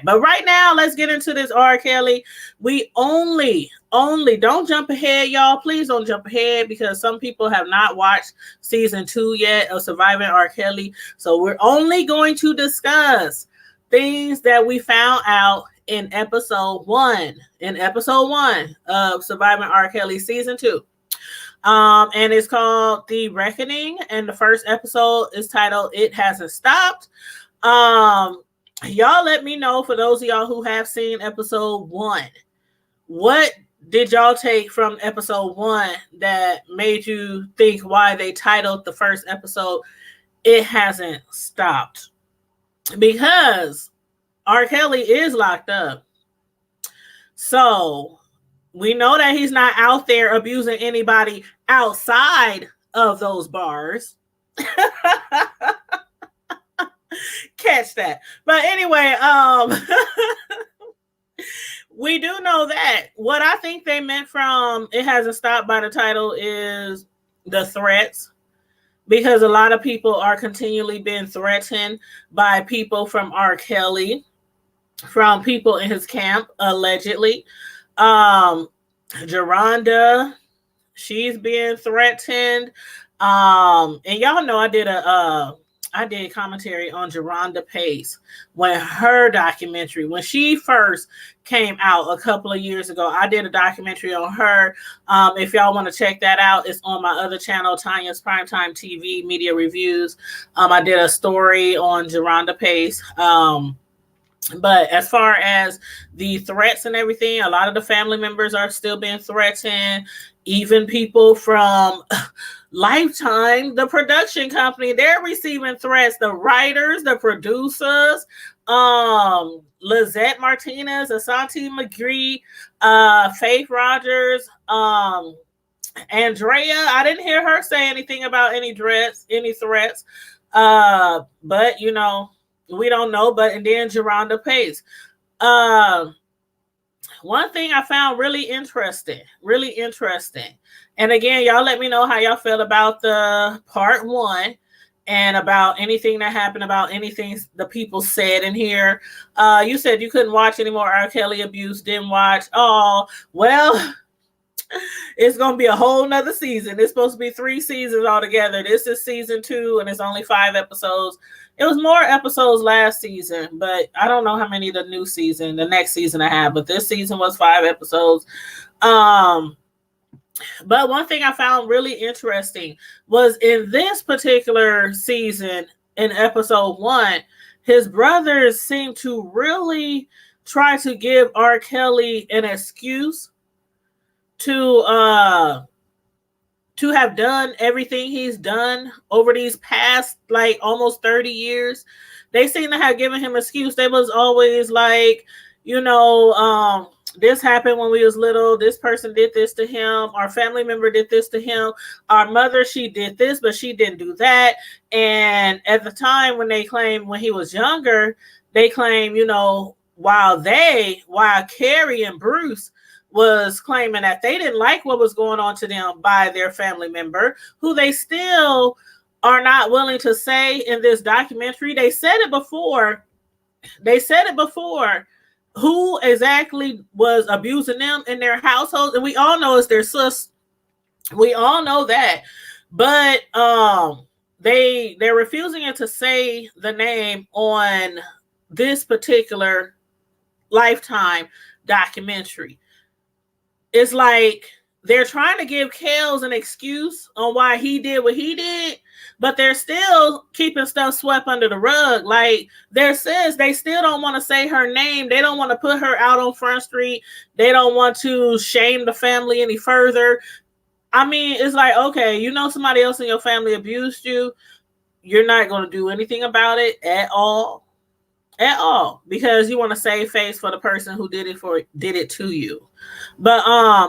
But right now, let's get into this R. Kelly. We only don't jump ahead, y'all. Please don't jump ahead because some people have not watched season 2 yet of Surviving R. Kelly. So we're only going to discuss things that we found out in episode 1. In episode 1 of Surviving R. Kelly season 2. And it's called The Reckoning, and the first episode is titled It Hasn't Stopped. Y'all let me know, for those of y'all who have seen episode 1, what did y'all take from episode 1 that made you think why they titled the first episode It Hasn't Stopped? Because R. Kelly is locked up. So we know that he's not out there abusing anybody outside of those bars. Catch that. But anyway, we do know that. What I think they meant from It Hasn't Stopped by the title is the threats, because a lot of people are continually being threatened by people from R. Kelly, from people in his camp, allegedly. Geronda, she's being threatened. And y'all know I did commentary on Geronda Pace when her documentary, when she first came out a couple of years ago. I did a documentary on her. If y'all want to check that out, it's on my other channel, Tanya's Primetime TV Media Reviews. I did a story on Geronda Pace. But as far as the threats and everything, a lot of the family members are still being threatened. Even people from Lifetime, the production company, they're receiving threats. The writers, the producers, Lizette Martinez, Asante McGree, Faith Rogers, Andrea. I didn't hear her say anything about any threats. But you know, we don't know. But and then Geronda Pace. One thing I found really interesting. And again, y'all let me know how y'all feel about the part 1 and about anything that happened, about anything the people said in here. You said you couldn't watch any more R. Kelly abuse, didn't watch. Oh, well, it's going to be a whole nother season. It's supposed to be 3 seasons altogether. This is season 2 and it's only 5 episodes. It was more episodes last season, but I don't know how many the next season I have, but this season was 5 episodes. But one thing I found really interesting was in this particular season, in episode 1, his brothers seemed to really try to give R. Kelly an excuse to have done everything he's done over these past like almost 30 years. They seem to have given him an excuse. They was always like, you know, this happened when we was little. This person did this to him. Our family member did this to him. Our mother, she did this, but she didn't do that. And at the time when he was younger, they claim, you know, while Carrie and Bruce was claiming that they didn't like what was going on to them by their family member, who they still are not willing to say in this documentary. They said it before. Who exactly was abusing them in their household, and we all know it's their sis. We all know that, but they're refusing to say the name on this particular Lifetime documentary. It's like they're trying to give Kels an excuse on why he did what he did, but they're still keeping stuff swept under the rug. Like there says, they still don't want to say her name. They don't want to put her out on Front Street. They don't want to shame the family any further. I mean, it's like, okay, you know, somebody else in your family abused you. You're not going to do anything about it at all, because you want to save face for the person who did it to you. But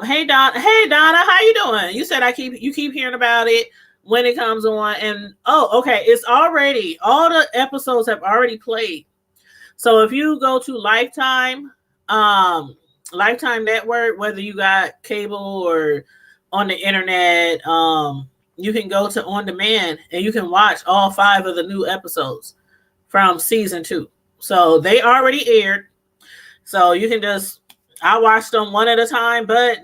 hey Donna, how you doing? You said you keep hearing about it when it comes on, and okay, it's already, all the episodes have already played. So if you go to Lifetime Network, whether you got cable or on the internet, you can go to On Demand and you can watch all 5 of the new episodes from season 2. So they already aired. So you can I watch them one at a time, but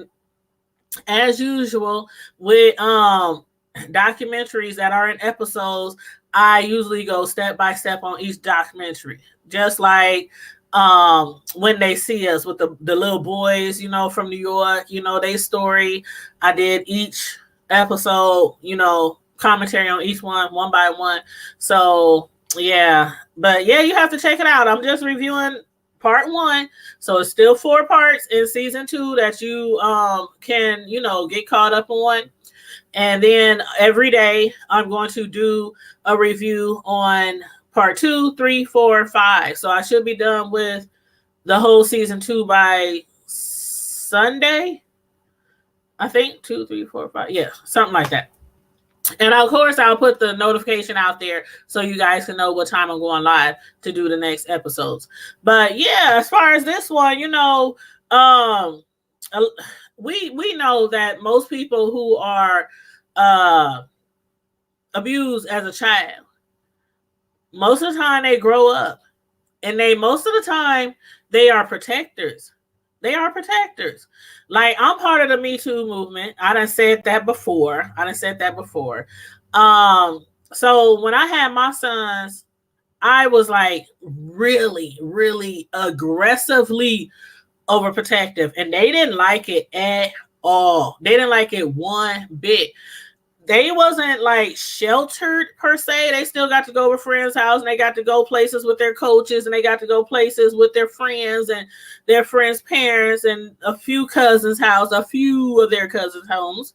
as usual with documentaries that are in episodes, I usually go step by step on each documentary. Just like When They See Us with the little boys, from New York, their story. I did each episode, commentary on each one by one. So yeah. But yeah, you have to check it out. I'm just reviewing part 1, so it's still 4 parts in season 2 that you can get caught up on. And then every day I'm going to do a review on part 2, 3, 4, 5. So I should be done with the whole season 2 by Sunday, I think. 2, 3, 4, 5, yeah, something like that. And of course, I'll put the notification out there so you guys can know what time I'm going live to do the next episodes. But yeah, as far as this one, we know that most people who are abused as a child, most of the time they grow up, and most of the time they are protectors. They are protectors. Like, I'm part of the Me Too movement. I done said that before. So when I had my sons, I was like really, really aggressively overprotective, and they didn't like it at all. They didn't like it one bit. They wasn't like sheltered per se. They still got to go to friends' house, and they got to go places with their coaches, and they got to go places with their friends and their friends' parents, and a few cousins' house, a few of their cousins' homes,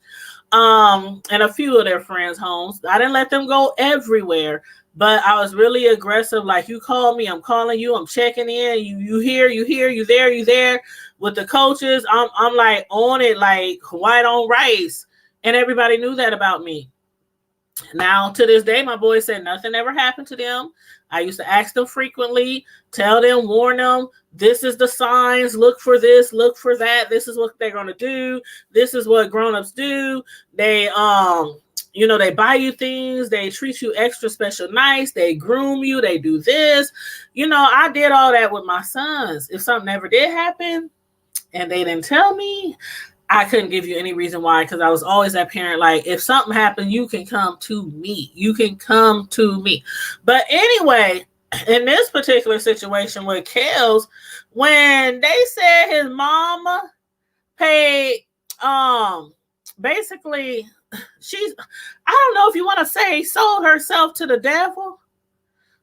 and a few of their friends' homes. I didn't let them go everywhere, but I was really aggressive. Like, you call me, I'm calling you, I'm checking in. You here, you there. With the coaches, I'm like on it, like white on rice. And everybody knew that about me. Now, to this day, my boys said nothing ever happened to them. I used to ask them frequently, tell them, warn them, this is the signs, look for this, look for that. This is what they're going to do. This is what grown-ups do. They, they buy you things. They treat you extra special nice. They groom you. They do this. I did all that with my sons. If something ever did happen and they didn't tell me, I couldn't give you any reason why, because I was always that parent. Like, if something happened, you can come to me. But anyway, in this particular situation with Kels, when they said his mama paid, basically, I don't know if you want to say sold herself to the devil.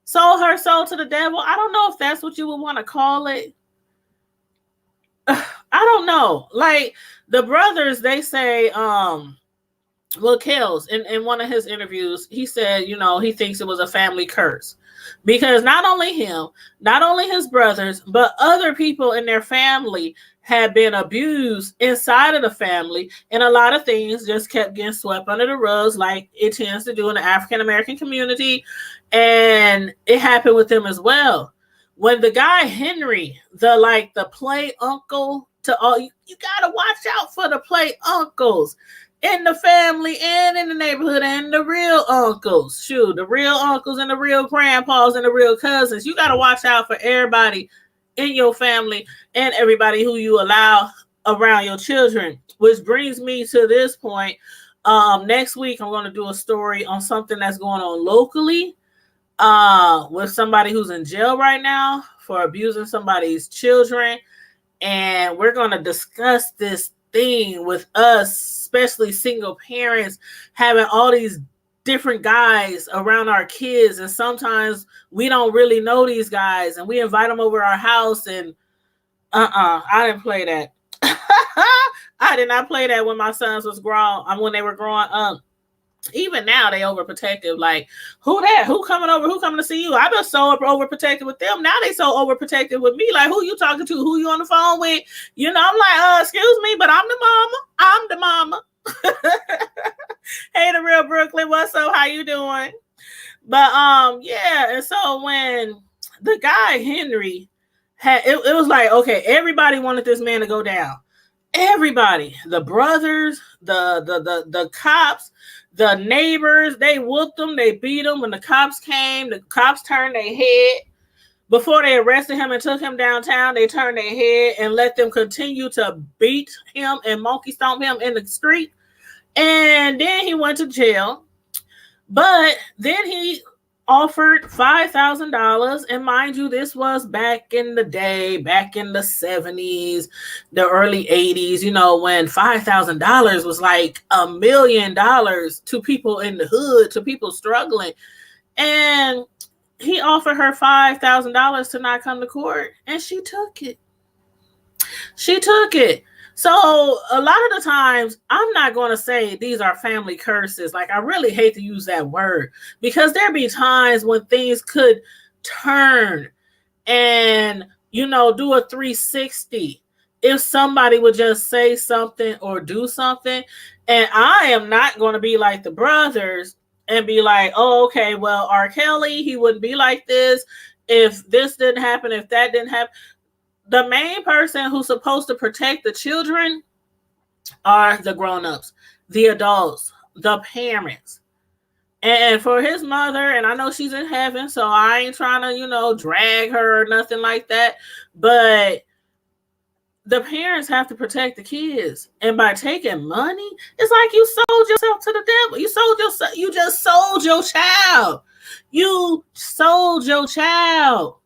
Sold her soul to the devil. I don't know if that's what you would want to call it. I don't know. Like, the brothers, they say, Kels, in one of his interviews, he said, he thinks it was a family curse, because not only him, not only his brothers, but other people in their family had been abused inside of the family, and a lot of things just kept getting swept under the rugs, like it tends to do in the African American community, and it happened with them as well. When the guy Henry, the play uncle to all, you gotta watch out for the play uncles in the family and in the neighborhood, and the real uncles. Shoot, the real uncles and the real grandpas and the real cousins. You gotta watch out for everybody in your family and everybody who you allow around your children. Which brings me to this point. Next week I'm going to do a story on something that's going on locally. With somebody who's in jail right now for abusing somebody's children. And we're going to discuss this thing with us, especially single parents, having all these different guys around our kids. And sometimes we don't really know these guys, and we invite them over our house, and I didn't play that. I did not play that when my sons was when they were growing up. Even now, they overprotective. Like, who that? Who coming over? Who coming to see you? I've been so overprotective with them. Now they so overprotective with me. Like, who you talking to? Who you on the phone with? I'm like, excuse me, but I'm the mama. Hey, the real Brooklyn, what's up? How you doing? But yeah. And so when the guy Henry had, it was like, okay, everybody wanted this man to go down. Everybody, the brothers, the cops, the neighbors, they whooped them, they beat them. When the cops came, the cops turned their head. Before they arrested him and took him downtown, they turned their head and let them continue to beat him and monkey stomp him in the street. And then he went to jail. But then he offered $5,000. And mind you, this was back in the day, back in the 70s, the early 80s, when $5,000 was like $1 million to people in the hood, to people struggling. And he offered her $5,000 to not come to court, and she took it. She took it. So a lot of the times, I'm not going to say these are family curses. Like, I really hate to use that word, because there be times when things could turn and, do a 360 if somebody would just say something or do something. And I am not going to be like the brothers and be like, oh, okay, well, R. Kelly, he wouldn't be like this if this didn't happen, if that didn't happen. The main person who's supposed to protect the children are the grown-ups, the adults, the parents. And for his mother, and I know she's in heaven, so I ain't trying to, drag her or nothing like that, but the parents have to protect the kids. And by taking money, it's like you sold yourself to the devil. You just sold your child. You sold your child.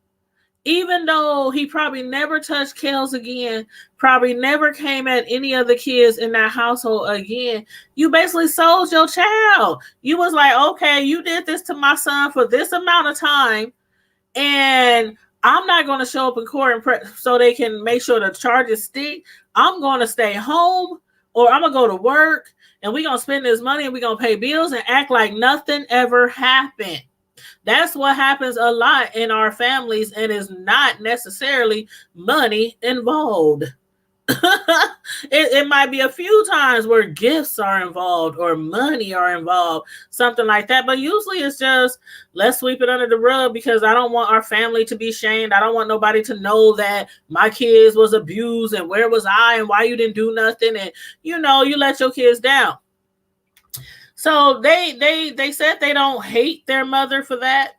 Even though he probably never touched Kels again, probably never came at any of the kids in that household again, you basically sold your child. You was like, okay, you did this to my son for this amount of time, and I'm not going to show up in court so they can make sure the charges stick. I'm going to stay home, or I'm going to go to work, and we're going to spend this money, and we're going to pay bills and act like nothing ever happened. That's what happens a lot in our families, and is not necessarily money involved. It might be a few times where gifts are involved or money are involved, something like that. But usually it's just, let's sweep it under the rug, because I don't want our family to be shamed. I don't want nobody to know that my kids was abused and where was I and why you didn't do nothing. And, you let your kids down. So they said they don't hate their mother for that,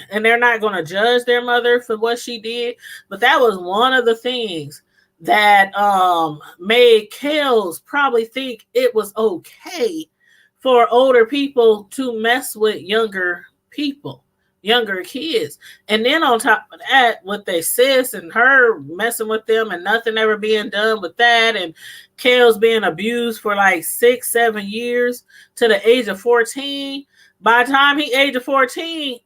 and they're not going to judge their mother for what she did. But that was one of the things that made Kels probably think it was okay for older people to mess with younger people, younger kids. And then on top of that, with their sis and her messing with them and nothing ever being done with that, and Kels being abused for like 6-7 years to the age of 14. By the time he age of 14,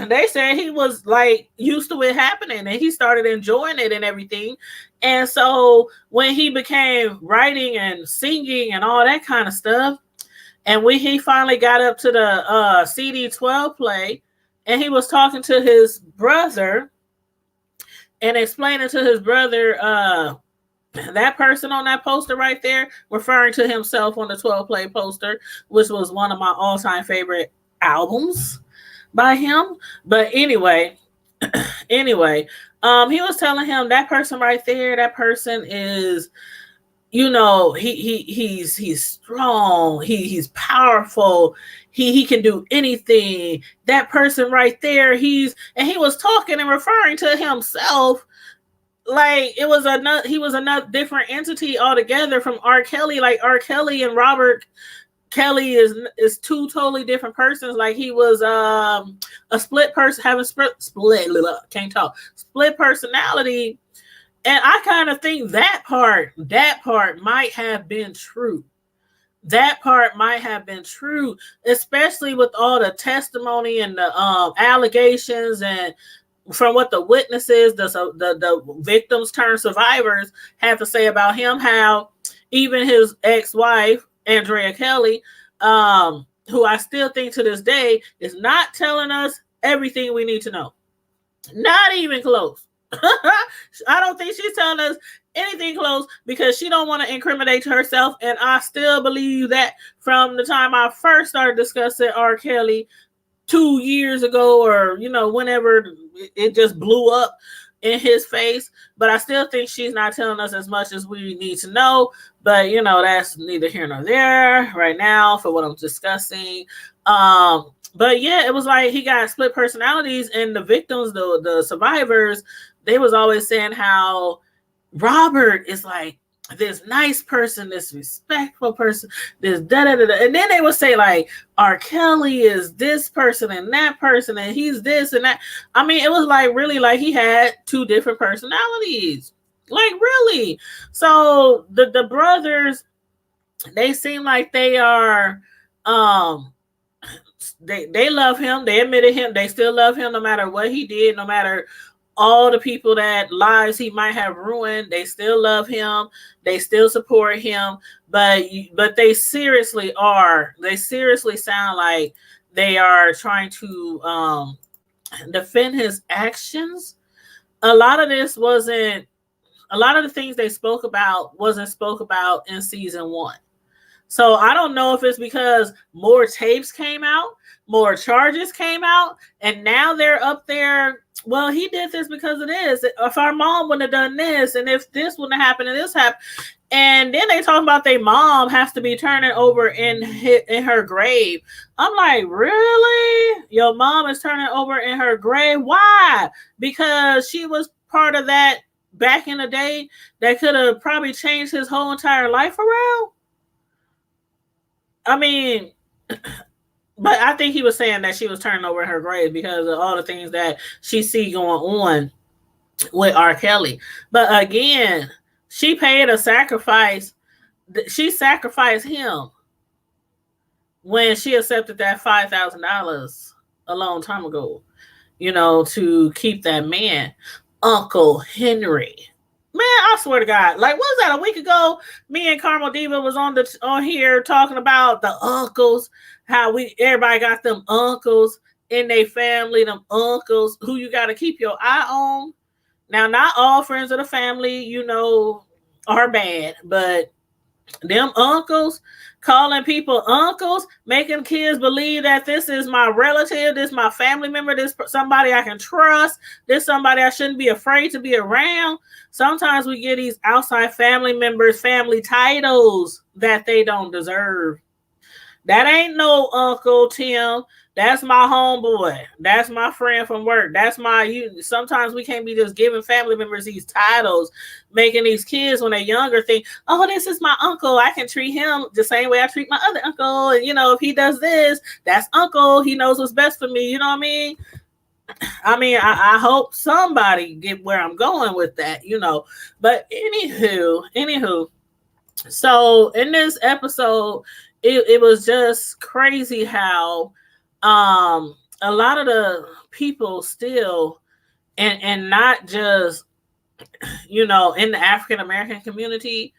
they said he was like used to it happening, and he started enjoying it and everything. And so when he became writing and singing and all that kind of stuff, and when he finally got up to the CD12 play, and he was talking to his brother and explaining to his brother, that person on that poster right there, referring to himself on the 12 play poster, which was one of my all-time favorite albums by him. But anyway, he was telling him, that person right there, that person is, he's strong, he's powerful, he can do anything. That person right there, and he was talking and referring to himself like he was another different entity altogether from R. Kelly. Like, R. Kelly and Robert Kelly is two totally different persons. Like, he was a split person, having split personality. And I kind of think that part might have been true. That part might have been true, especially with all the testimony and the allegations, and from what the witnesses, the victims turned survivors, had to say about him. How even his ex-wife, Andrea Kelly, who I still think to this day is not telling us everything we need to know. Not even close. I don't think she's telling us anything close, because she don't want to incriminate herself. And I still believe that from the time I first started discussing R. Kelly 2 years ago, or whenever it just blew up in his face. But I still think she's not telling us as much as we need to know. But that's neither here nor there right now for what I'm discussing. But yeah, it was like he got split personalities, and the victims, the survivors, they was always saying how Robert is like this nice person, this respectful person, this da da da, and then they would say like R. Kelly is this person and that person, and he's this and that. I mean, it was like really like he had two different personalities, like really. So the brothers, they seem like they are, um, they love him. They admitted him. They still love him no matter what he did, no matter all the people that lives he might have ruined. They still love him. They still support him. But they seriously are. They seriously sound like they are trying to defend his actions. A lot of this wasn't. A lot of the things they spoke about wasn't spoke about in season one. So I don't know if it's because more tapes came out, more charges came out, and now they're up there. Well, he did this because of this. If our mom wouldn't have done this, and if this wouldn't have happened, and this happened, and then they talk about their mom has to be turning over in her grave. I'm like, really? Your mom is turning over in her grave? Why? Because she was part of that back in the day that could have probably changed his whole entire life around. I mean, but I think he was saying that she was turning over in her grave because of all the things that she see going on with R. Kelly. But again, she paid a sacrifice. She sacrificed him when she accepted that $5,000 a long time ago, to keep that man, Uncle Henry. Man, I swear to God, like, what was that, a week ago? Me and Carmel Diva was on here talking about the uncles, how everybody got them uncles in their family, them uncles who you got to keep your eye on. Now, not all friends of the family, are bad, but them uncles, calling people uncles, making kids believe that this is my relative, this is my family member, this somebody I can trust, this somebody I shouldn't be afraid to be around. Sometimes we get these outside family members family titles that they don't deserve. That ain't no Uncle Tim. That's my homeboy. That's my friend from work. That's sometimes we can't be just giving family members these titles, making these kids when they're younger think, oh, this is my uncle. I can treat him the same way I treat my other uncle. And, if he does this, that's uncle. He knows what's best for me. You know what I mean? I hope somebody get where I'm going with that, But anywho. So in this episode, it was just crazy how a lot of the people still, and not just in the African American community,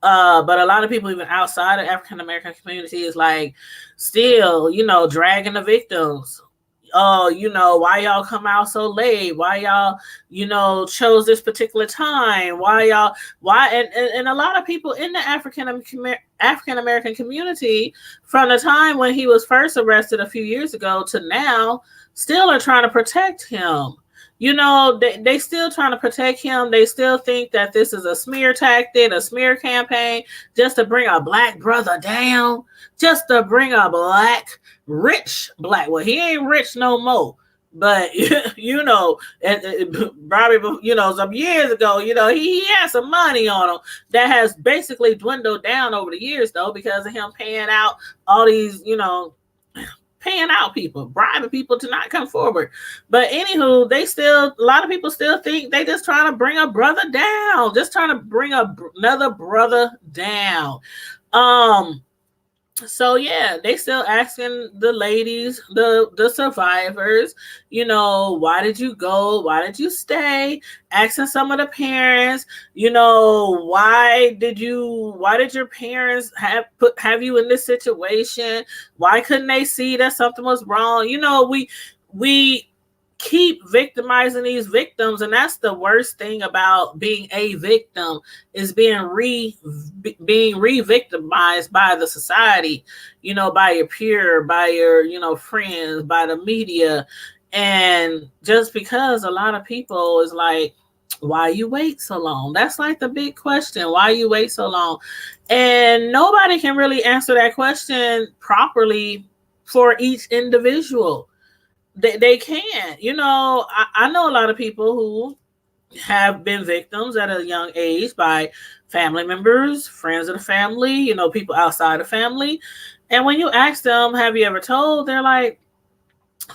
but a lot of people even outside of African American community is like still dragging the victims. Why y'all come out so late? Why y'all chose this particular time? And a lot of people in the African American community, from the time when he was first arrested a few years ago to now, still are trying to protect him. They still trying to protect him. They still think that this is a smear tactic, a smear campaign, just to bring a black brother down, just to bring a rich black. Well, he ain't rich no more. But probably some years ago, he had some money on him that has basically dwindled down over the years, though, because of him paying out all these, paying out people, bribing people to not come forward. But anywho, a lot of people still think they just trying to bring a brother down, just trying to bring another brother down. So yeah, they still asking the ladies, the survivors, why did you go? Why did you stay? Asking some of the parents, why did your parents have you in this situation? Why couldn't they see that something was wrong? We keep victimizing these victims, and that's the worst thing about being a victim, is being re-victimized by the society, by your peer, by your friends, by the media. And just because a lot of people is like, why you wait so long? That's like the big question. Why you wait so long? And nobody can really answer that question properly for each individual. They can't. I know a lot of people who have been victims at a young age by family members, friends of the family, people outside the family. And when you ask them, have you ever told? They're like,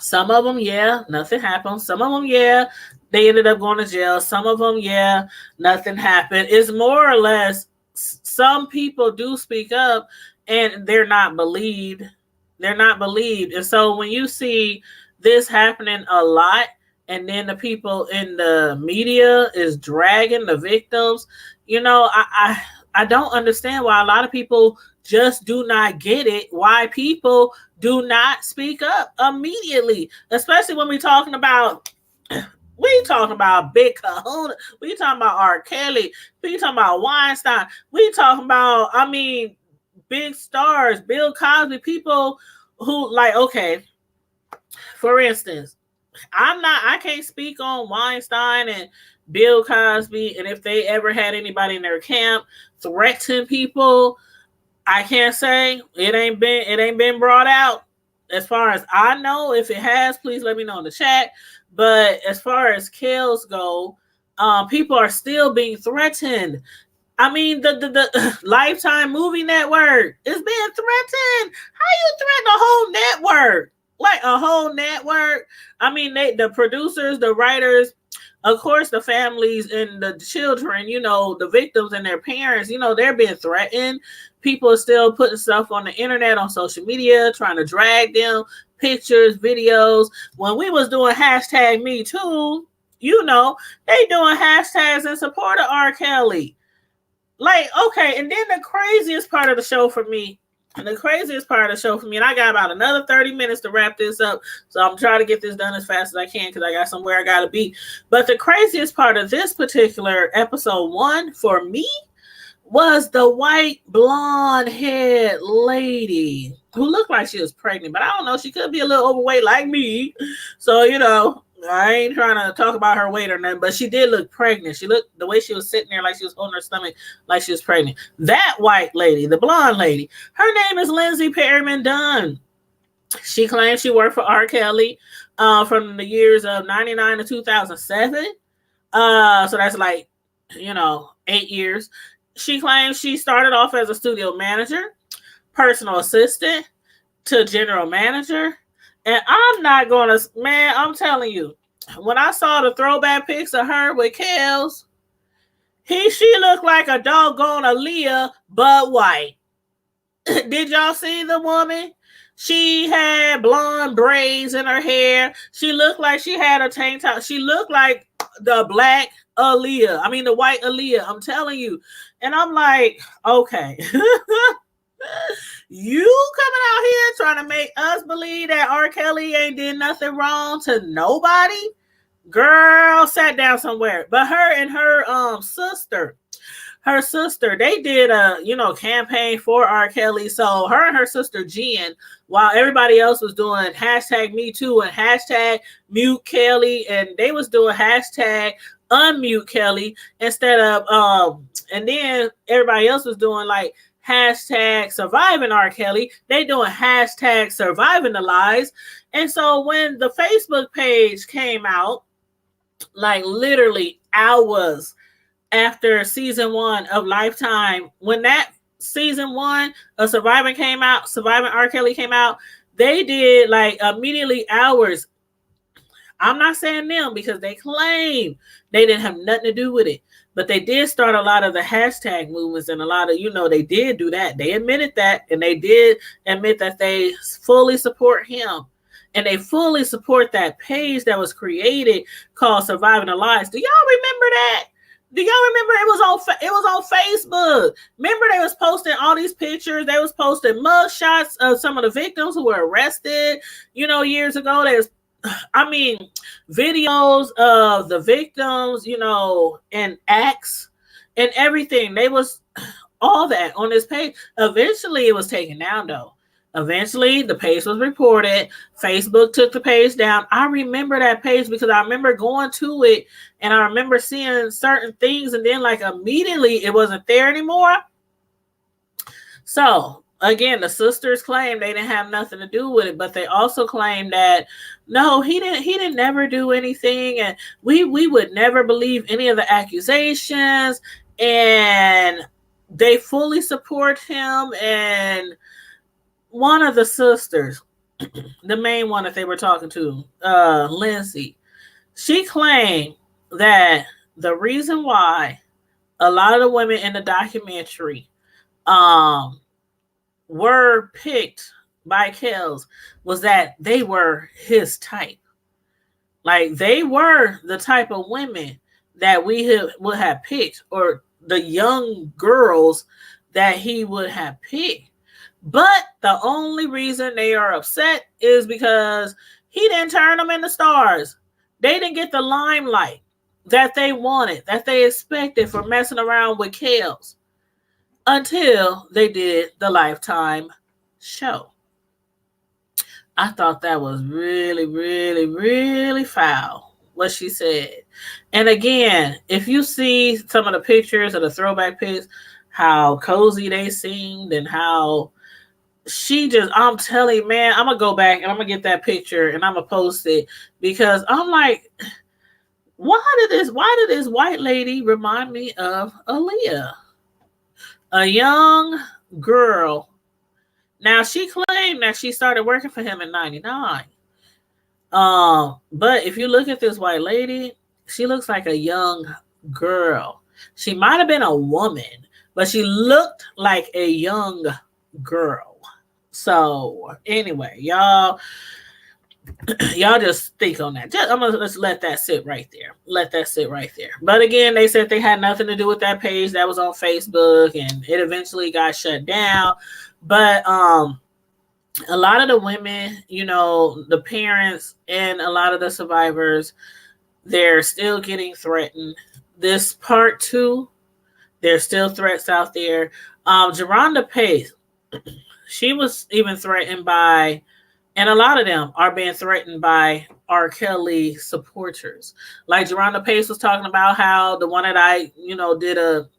some of them, yeah, nothing happened. Some of them, yeah, they ended up going to jail. Some of them, yeah, nothing happened. It's more or less some people do speak up and they're not believed. They're not believed. And so when you see this happening a lot, and then the people in the media is dragging the victims, I don't understand why a lot of people just do not get it, why people do not speak up immediately, especially when we talking about big kahuna, we talking about R. Kelly, we talking about Weinstein, we talking about, big stars, Bill Cosby, people who, like, okay, for instance, I can't speak on Weinstein and Bill Cosby, and if they ever had anybody in their camp threaten people, I can't say. It ain't been brought out. As far as I know, if it has, please let me know in the chat. But as far as kills go, people are still being threatened. The Lifetime movie network is being threatened. How you threaten a whole network? Like a whole network? The producers, the writers, of course, the families and the children, the victims and their parents, they're being threatened. People are still putting stuff on the internet, on social media, trying to drag them, pictures, videos. When we was doing hashtag Me Too, they doing hashtags in support of R. Kelly. Like, okay, and then the craziest part of the show for me, and I got about another 30 minutes to wrap this up, so I'm trying to get this done as fast as I can because I got somewhere I got to be. But the craziest part of this particular episode 1 for me was the white blonde haired lady who looked like she was pregnant, but I don't know, she could be a little overweight like me. So, I ain't trying to talk about her weight or nothing, but she did look pregnant. She looked, the way she was sitting there, like she was holding her stomach, like she was pregnant. That white lady, the blonde lady, her name is Lindsay Perryman Dunn. She claims she worked for R. Kelly from the years of 99 to 2007. So that's like, 8 years. She claims she started off as a studio manager, personal assistant to general manager. And I'm not going to, man, I'm telling you, when I saw the throwback pics of her with Kels, she looked like a doggone Aaliyah, but white. Did y'all see the woman? She had blonde braids in her hair. She looked like she had a tank top. She looked like the black Aaliyah. The white Aaliyah. I'm telling you. And I'm like, okay. You coming out here trying to make us believe that R. Kelly ain't did nothing wrong to nobody? Girl, sat down somewhere. But her and her sister, they did a campaign for R. Kelly. So her and her sister Jen, while everybody else was doing hashtag Me Too and hashtag Mute Kelly, and they was doing hashtag Unmute Kelly instead of and then everybody else was doing like hashtag Surviving R. Kelly. They doing hashtag Surviving the Lies. And so when the Facebook page came out, like literally hours after season 1 of Lifetime, when that season 1 of Surviving R. Kelly came out, they did like immediately hours. I'm not saying them because they claim they didn't have nothing to do with it, but they did start a lot of the hashtag movements and a lot of, they did do that. They admitted that, and they did admit that they fully support him. And they fully support that page that was created called Surviving the Lies. Do y'all remember that? Do y'all remember it was on Facebook? Remember they was posting all these pictures. They was posting mug shots of some of the victims who were arrested, years ago. There's, videos of the victims, and acts and everything. They was all that on this page. Eventually it was taken down though. Eventually, the page was reported. Facebook took the page down. I remember that page because I remember going to it and I remember seeing certain things, and then like immediately it wasn't there anymore. So again, the sisters claim they didn't have nothing to do with it, but they also claim that no, he didn't never do anything, and we would never believe any of the accusations, and they fully support him. And one of the sisters, the main one that they were talking to, Lindsay, she claimed that the reason why a lot of the women in the documentary um were picked by Kells was that they were his type. Like they were the type of women that would have picked, or the young girls that he would have picked. But the only reason they are upset is because he didn't turn them into stars. They didn't get the limelight that they wanted, that they expected for messing around with Kells until they did the Lifetime show. I thought that was really, really, really foul, what she said. And again, if you see some of the pictures of the throwback pics, how cozy they seemed and how she just, I'm telling you, man, I'm going to go back and I'm going to get that picture and I'm going to post it, because I'm like, why did this white lady remind me of Aaliyah? A young girl. Now, she claimed that she started working for him in 99. But if you look at this white lady, she looks like a young girl. She might have been a woman, but she looked like a young girl. So anyway, y'all just think on that. I'm gonna just let that sit right there. Let that sit right there. But again, they said they had nothing to do with that page that was on Facebook, and it eventually got shut down. But a lot of the women, you know, the parents and a lot of the survivors, they're still getting threatened. This part 2, there's still threats out there. Geronda Pace, she was even threatened by, and a lot of them are being threatened by R. Kelly supporters. Like Geronda Pace was talking about how the one that I,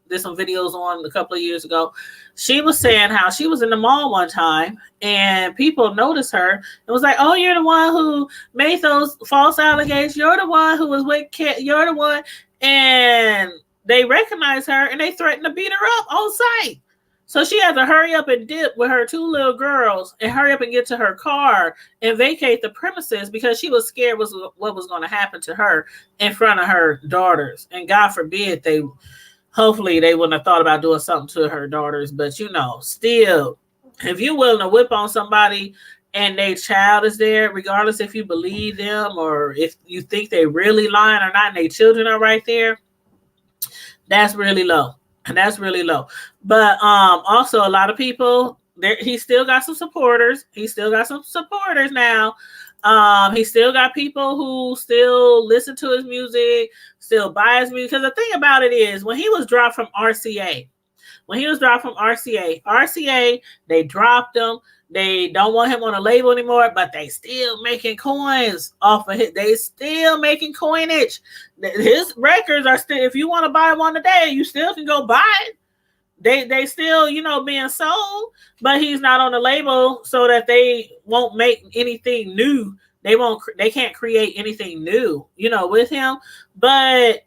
did some videos on a couple of years ago. She was saying how she was in the mall one time and people noticed her and was like, "Oh, you're the one who made those false allegations. You're the one who was with Kit. You're the one." And they recognized her and they threatened to beat her up on site. So she had to hurry up and dip with her 2 little girls and hurry up and get to her car and vacate the premises because she was scared what was going to happen to her in front of her daughters. And God forbid hopefully they wouldn't have thought about doing something to her daughters. But, still, if you're willing to whip on somebody and their child is there, regardless if you believe them or if you think they really lying or not and their children are right there, that's really low. And that's really low. But also a lot of people, he still got some supporters. He still got some supporters now. He still got people who still listen to his music, still buy his music. Because the thing about it is, when he was dropped from RCA, they dropped him. They don't want him on a label anymore, but they still making coins off of it. They still making coinage. His records are still, if you want to buy one today, you still can go buy it. They still, being sold, but he's not on the label so that they won't make anything new. They can't create anything new, with him. But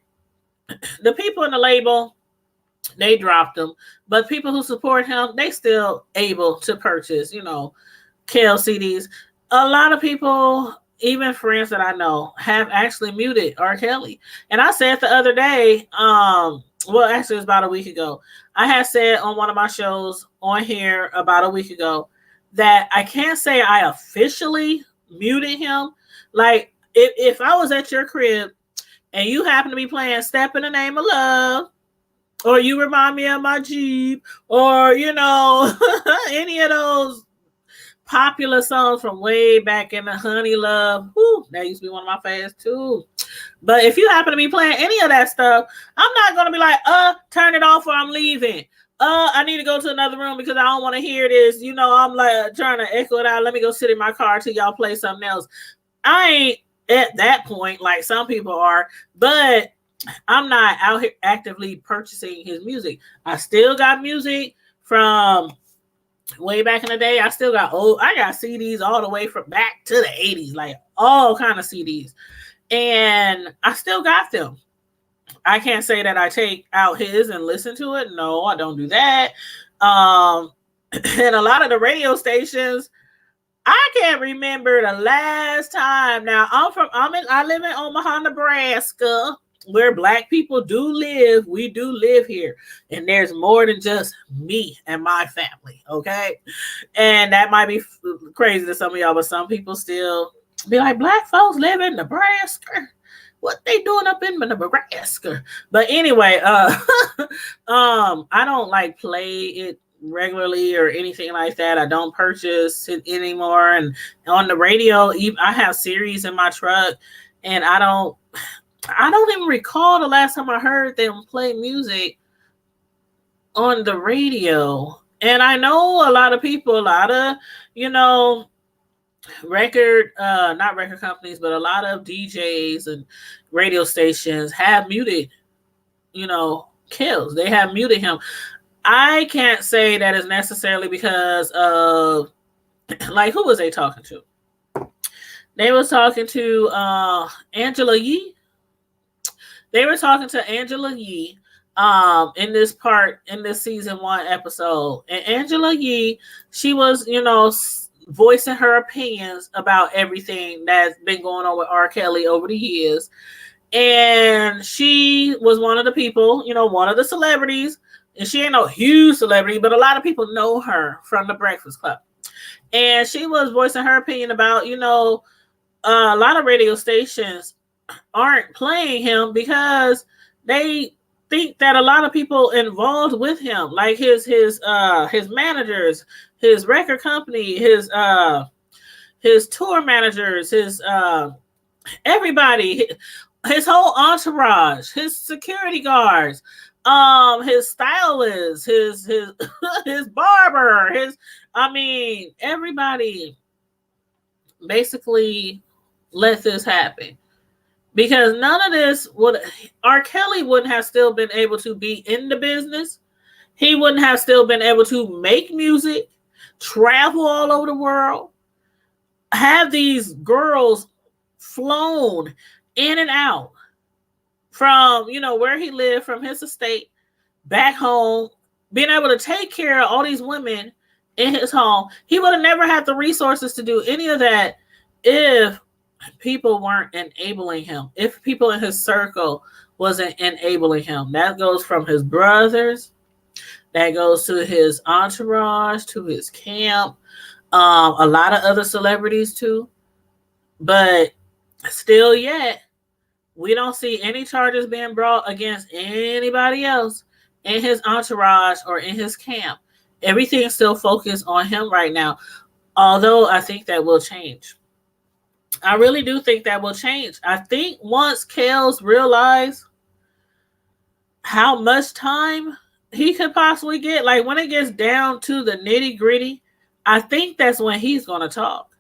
the people in the label, they dropped him. But people who support him, they still able to purchase, Kel CDs. A lot of people, even friends that I know, have actually muted R. Kelly. And I said the other day, actually it was about a week ago, I had said on one of my shows on here about a week ago that I can't say I officially muted him. Like, if I was at your crib and you happen to be playing Step in the Name of Love, or you remind me of my Jeep, or, any of those popular songs from way back in the Honey Love. Whew, that used to be one of my favorites too. But if you happen to be playing any of that stuff, I'm not going to be like, turn it off or I'm leaving. I need to go to another room because I don't want to hear this. I'm like trying to echo it out. Let me go sit in my car till y'all play something else. I ain't at that point like some people are, but I'm not out here actively purchasing his music. I still got music from way back in the day. I still got I got CDs all the way from back to the 80s, like all kind of CDs. And I still got them. I can't say that I take out his and listen to it. No, I don't do that. And a lot of the radio stations, I can't remember the last time. Now I live in Omaha, Nebraska, where Black people do live. We do live here, and there's more than just me and my family. Okay, and that might be crazy to some of y'all, but some people still be like, Black folks live in Nebraska. What they doing up in Nebraska? But anyway, I don't like play it regularly or anything like that. I don't purchase it anymore. And on the radio, I have series in my truck, and I don't even recall the last time I heard them play music on the radio. And I know a lot of people, a lot of, not record companies, but a lot of DJs and radio stations have muted, Kills. They have muted him. I can't say that is necessarily because of, like, who was they talking to? They was talking to Angela Yee. They were talking to Angela Yee in this season 1 episode. And Angela Yee, she was, voicing her opinions about everything that's been going on with R. Kelly over the years. And she was one of the people, one of the celebrities. And she ain't no huge celebrity, but a lot of people know her from the Breakfast Club. And she was voicing her opinion about, a lot of radio stations aren't playing him because they think that a lot of people involved with him, like his managers, his record company, his tour managers, his everybody, his whole entourage, his security guards, his stylist, his his barber, everybody basically let this happen. Because none of this R. Kelly wouldn't have still been able to be in the business. He wouldn't have still been able to make music, travel all over the world, have these girls flown in and out from, where he lived, from his estate, back home, being able to take care of all these women in his home. He would have never had the resources to do any of that if people weren't enabling him, if people in his circle wasn't enabling him. That goes from his brothers, that goes to his entourage, to his camp, a lot of other celebrities too. But still yet, we don't see any charges being brought against anybody else in his entourage or in his camp. Everything's still focused on him right now, although I think that will change. I really do think that will change. I think once Kels realize how much time he could possibly get, like when it gets down to the nitty gritty, I think that's when he's going to talk.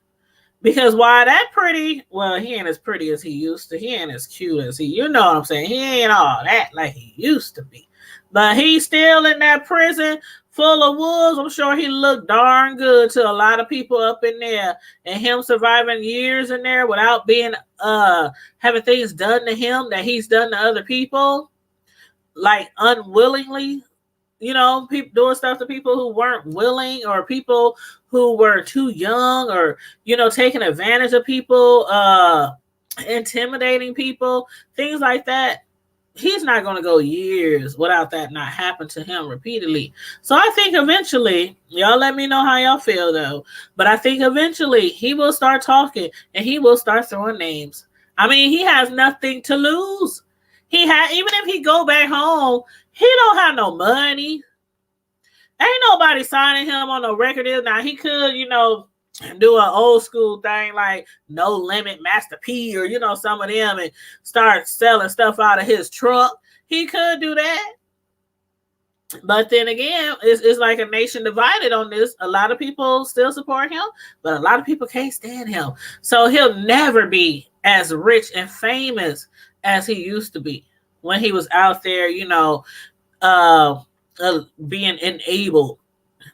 Because while that pretty, well, he ain't as pretty as he used to. He ain't as cute as you know what I'm saying? He ain't all that like he used to be. But he's still in that prison full of wolves. I'm sure he looked darn good to a lot of people up in there, and him surviving years in there without being having things done to him that he's done to other people, like unwillingly, people doing stuff to people who weren't willing, or people who were too young, or taking advantage of people, intimidating people, things like that. He's not going to go years without that not happen to him repeatedly. So I think eventually, y'all let me know how y'all feel though, but I think eventually he will start talking and he will start throwing names. He has nothing to lose. Even if he go back home, he don't have no money. Ain't nobody signing him on no record deal. Now he could, do an old school thing like No Limit, Master P, or some of them, and start selling stuff out of his truck. He could do that. But then again, it's like a nation divided on this. A lot of people still support him, but a lot of people can't stand him. So he'll never be as rich and famous as he used to be when he was out there, being enabled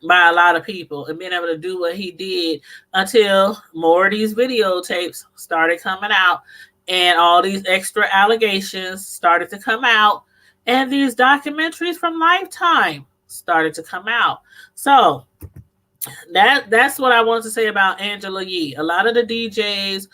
by a lot of people and being able to do what he did until more of these videotapes started coming out and all these extra allegations started to come out and these documentaries from Lifetime started to come out. So that's what I want to say about Angela Yee. A lot of the DJs,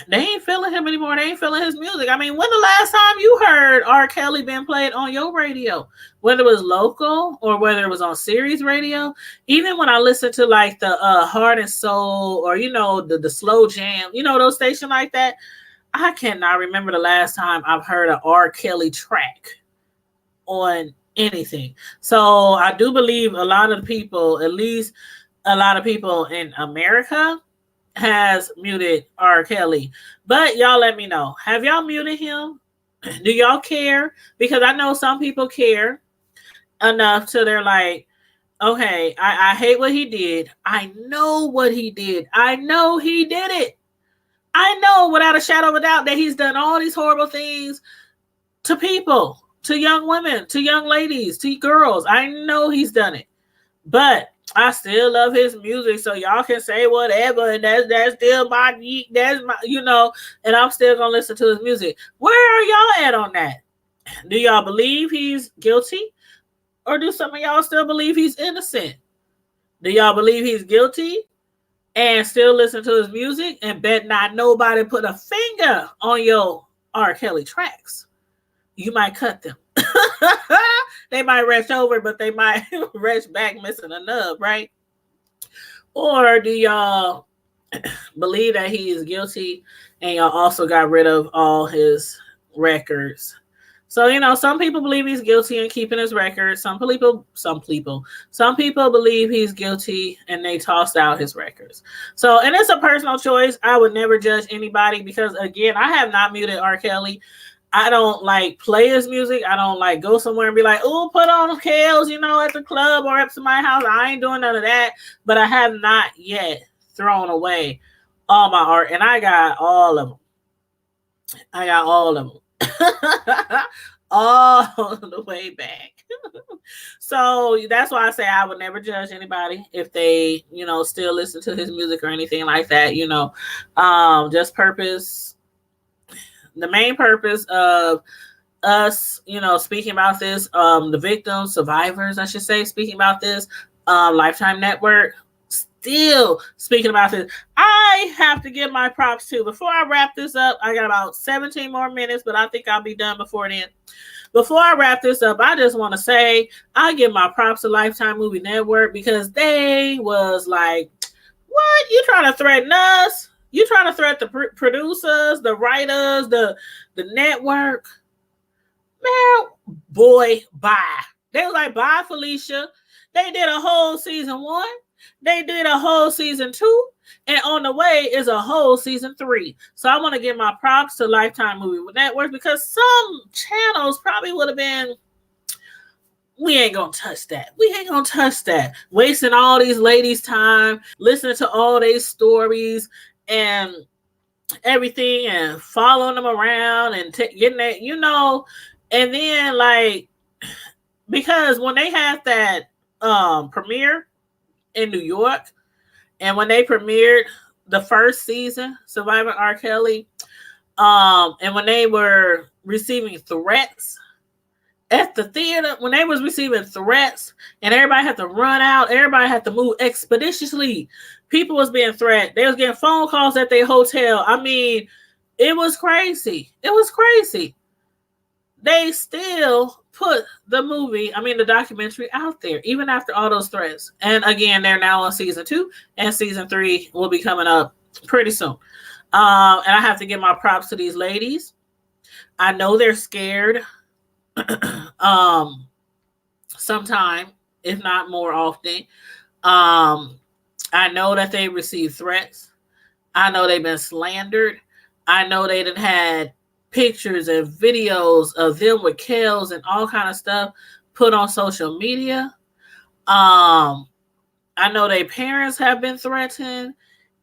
they ain't feeling him anymore. They ain't feeling his music. I mean, when the last time you heard R. Kelly been played on your radio, whether it was local or whether it was on Sirius radio? Even when I listen to like the Heart and Soul or the Slow Jam, those stations like that, I cannot remember the last time I've heard an R. Kelly track on anything. So I do believe a lot of people, at least a lot of people in America, has muted R. Kelly. But y'all let me know. Have y'all muted him? Do y'all care? Because I know some people care enough to they're like, okay, I hate what he did. I know what he did. I know he did it. I know without a shadow of a doubt that he's done all these horrible things to people, to young women, to young ladies, to girls. I know he's done it. But I still love his music, so y'all can say whatever, and that's still my, and I'm still gonna listen to his music. Where are y'all at on that? Do y'all believe he's guilty, or do some of y'all still believe he's innocent? Do y'all believe he's guilty and still listen to his music and bet not nobody put a finger on your R. Kelly tracks? You might cut them. They might rush over, but they might rush back missing a nub, right? Or do y'all believe that he is guilty and y'all also got rid of all his records? So, some people believe he's guilty and keeping his records. Some people believe he's guilty and they tossed out his records. So, and it's a personal choice. I would never judge anybody because, again, I have not muted R. Kelly. I don't like play his music. I don't like go somewhere and be like, oh, put on Kales, at the club or up to my house. I ain't doing none of that. But I have not yet thrown away all my art. And I got all of them. All the way back. So that's why I say I would never judge anybody if they, still listen to his music or anything like that, just purpose. The main purpose of us, speaking about this, the victims, survivors, I should say, speaking about this, Lifetime Network, still speaking about this. I have to give my props to, before I wrap this up, I got about 17 more minutes, but I think I'll be done before then. Before I wrap this up, I just want to say I give my props to Lifetime Movie Network because they was like, what? You trying to threaten us? You trying to threaten the producers, the writers, the network? Man, boy, bye. They was like, bye, Felicia. They did a whole season 1. They did a whole season 2. And on the way is a whole season 3. So I want to give my props to Lifetime Movie Network because some channels probably would have been, we ain't gonna touch that. We ain't gonna touch that. Wasting all these ladies' time, listening to all these stories and everything and following them around and getting that, and then like, because when they had that premiere in New York and when they premiered the first season, Surviving R. Kelly, and when they were receiving threats at the theater, when they was receiving threats and everybody had to run out, everybody had to move expeditiously. People was being threatened. They was getting phone calls at their hotel. I mean, it was crazy. It was crazy. They still put the documentary out there, even after all those threats. And again, they're now on season 2 and season 3 will be coming up pretty soon. And I have to give my props to these ladies. I know they're scared. Sometime, if not more often. I know that they receive threats. I know they've been slandered. I know they done had pictures and videos of them with Kels and all kind of stuff put on social media. I know their parents have been threatened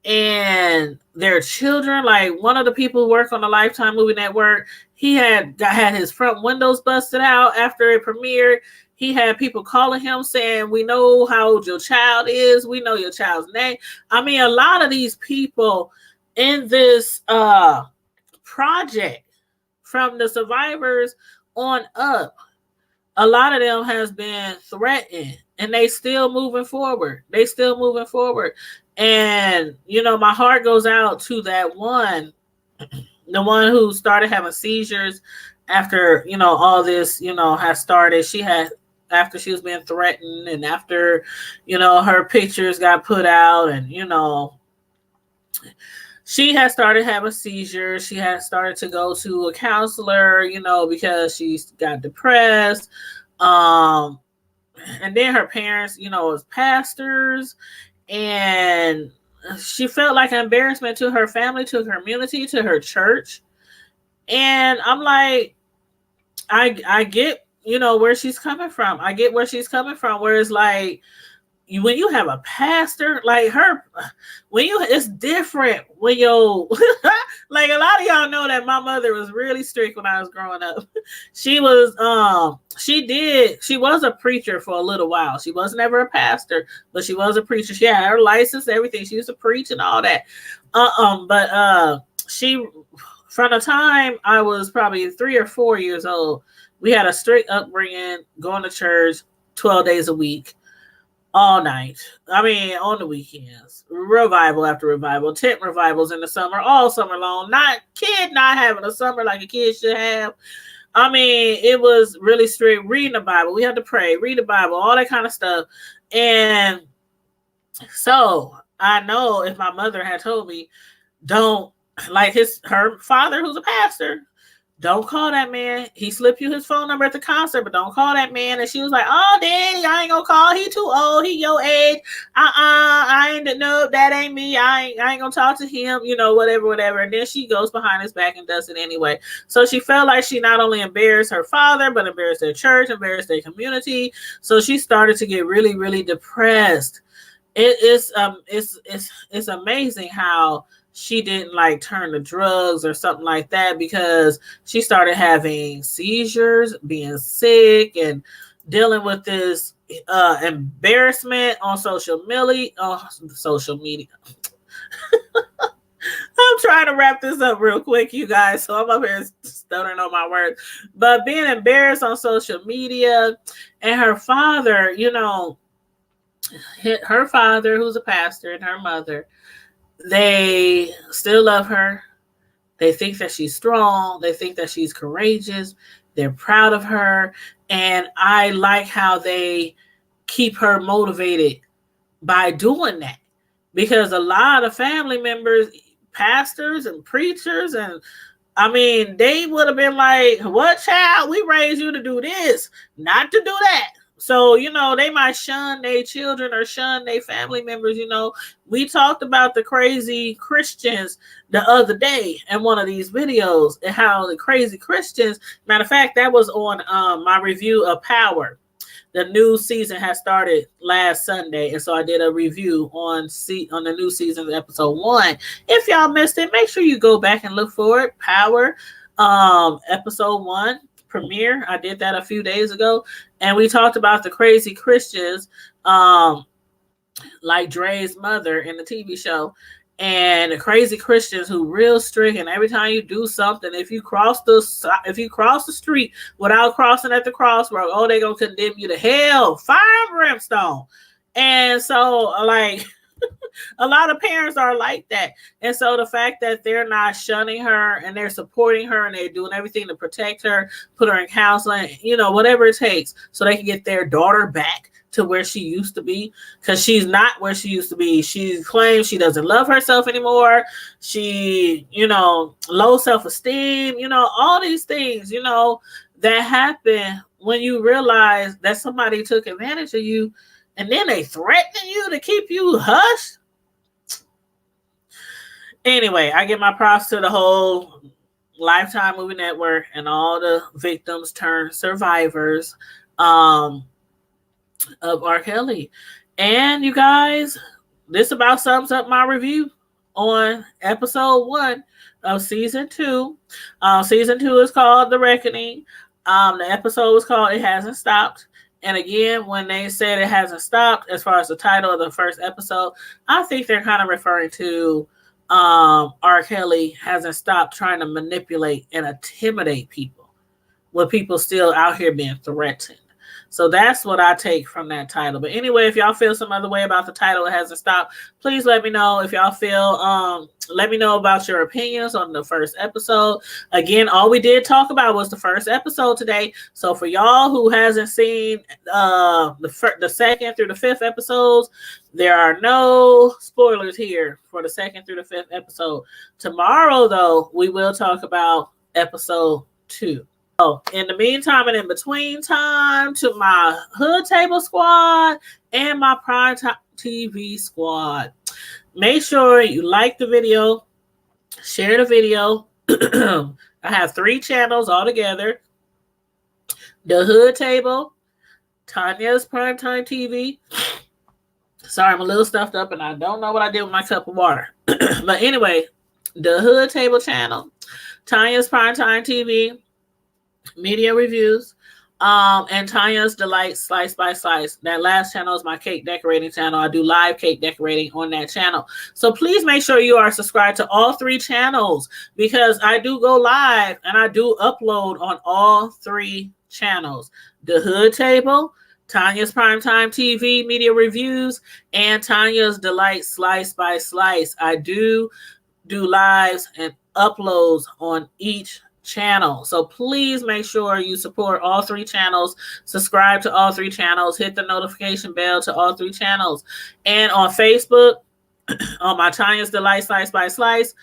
and their children. Like one of the people who work on the Lifetime Movie Network, he had his front windows busted out after it premiered. He had people calling him saying, "We know how old your child is. We know your child's name." I mean, a lot of these people in this project, from the survivors on up, a lot of them has been threatened, and they still moving forward. And my heart goes out to that one, the one who started having seizures after all this has started. She had, after she was being threatened, and after her pictures got put out, and she had started having seizures. She had started to go to a counselor, because she got depressed. And then her parents, was pastors, and she felt like an embarrassment to her family, to her community, to her church. And I'm like, I get, where she's coming from. I get where she's coming from, where it's like, when you have a pastor like her, it's different when like, a lot of y'all know that my mother was really strict when I was growing up. She was a preacher for a little while. She wasn't ever a pastor, but she was a preacher. She had her license, everything. She used to preach and all that. But she, from the time I was probably 3 or 4 years old, we had a strict upbringing, going to church 12 days a week, all night. I mean, on the weekends, revival after revival, tent revivals in the summer, all summer long. Not having a summer like a kid should have. I mean, it was really strict. Reading the Bible, we had to pray, read the Bible, all that kind of stuff. And so I know if my mother had told me, don't, like her father, who's a pastor, don't call that man. He slipped you his phone number at the concert, but don't call that man. And she was like, "Oh, daddy, I ain't gonna call. He too old. He your age. I ain't, no, that ain't me. I ain't gonna talk to him, whatever. And then she goes behind his back and does it anyway. So she felt like she not only embarrassed her father, but embarrassed their church, embarrassed their community. So she started to get really, really depressed. It's amazing how she didn't like turn to drugs or something like that, because she started having seizures, being sick, and dealing with this embarrassment on social media. I'm trying to wrap this up real quick, you guys. So I'm up here stuttering on my words. But being embarrassed on social media, and her father, her father, who's a pastor, and her mother, they still love her. They think that she's strong. They think that she's courageous. They're proud of her. And I like how they keep her motivated by doing that. Because a lot of family members, pastors and preachers, and I mean, they would have been like, "What, child? We raised you to do this, not to do that." So, they might shun their children or shun their family members. We talked about the crazy Christians the other day in one of these videos, and how the crazy Christians, matter of fact, that was on my review of Power. The new season has started last Sunday, and so I did a review on the new season, episode 1. If y'all missed it, make sure you go back and look for it. Power, episode 1. Premiere. I did that a few days ago, and we talked about the crazy Christians, like Dre's mother in the TV show, and the crazy Christians who real strict, and every time you do something, if you cross the street without crossing at the crossroad, oh, they gonna condemn you to hell, fire and brimstone. And so, like, a lot of parents are like that. And so the fact that they're not shunning her, and they're supporting her, and they're doing everything to protect her, put her in counseling, whatever it takes, so they can get their daughter back to where she used to be, because she's not where she used to be. She claims she doesn't love herself anymore. She, low self-esteem, all these things, that happen when you realize that somebody took advantage of you, and then they threaten you to keep you hushed. Anyway, I give my props to the whole Lifetime Movie Network and all the victims turned survivors of R. Kelly. And you guys, this about sums up my review on episode 1 of season 2. Season 2 is called The Reckoning. The episode was called It Hasn't Stopped. And again, when they said it hasn't stopped, as far as the title of the first episode, I think they're kind of referring to R. Kelly hasn't stopped trying to manipulate and intimidate people, with people still out here being threatened. So that's what I take from that title. But anyway, if y'all feel some other way about the title, It Hasn't Stopped, please let me know. If y'all feel, let me know about your opinions on the first episode. Again, all we did talk about was the first episode today. So for y'all who hasn't seen the second through the fifth episodes, there are no spoilers here for the second through the fifth episode. Tomorrow, though, we will talk about episode 2. Oh, in the meantime and in between time, to my Hood Table squad and my Prime TV squad, make sure you like the video, share the video. I have 3 channels altogether: the Hood Table, Tanya's Primetime TV. Sorry, I'm a little stuffed up and I don't know what I did with my cup of water. But anyway, the Hood Table channel, Tanya's Primetime TV, media reviews, and Tanya's Delight Slice by Slice. That last channel is my cake decorating channel. I do live cake decorating on that channel. So please make sure you are subscribed to all 3 channels, because I do go live and I do upload on all 3 channels: the Hood Table, Tanya's Primetime TV media reviews, and Tanya's Delight Slice by Slice. I do lives and uploads on each channel. So please make sure you support all 3 channels, subscribe to all 3 channels, hit the notification bell to all 3 channels. And on Facebook, on my Tanya's Delight Slice by Slice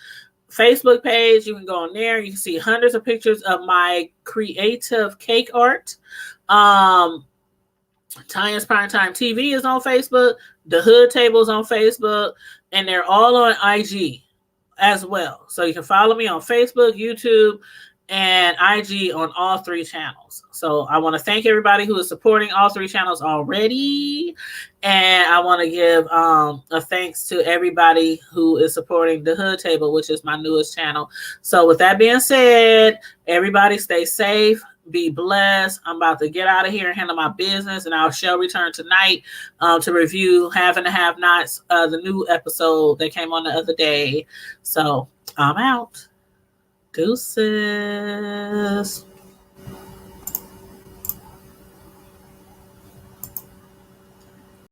Facebook page, you can go on there. You can see hundreds of pictures of my creative cake art. Tanya's Primetime TV is on Facebook, the Hood Table is on Facebook, and they're all on IG as well. So you can follow me on Facebook, YouTube, and IG on all 3 channels. So I want to thank everybody who is supporting all 3 channels already. And I want to give a thanks to everybody who is supporting the Hood Table, which is my newest channel. So with that being said, everybody stay safe, be blessed. I'm about to get out of here and handle my business, and I shall return tonight to review Have and Have Nots, the new episode that came on the other day. So I'm out. Deuces.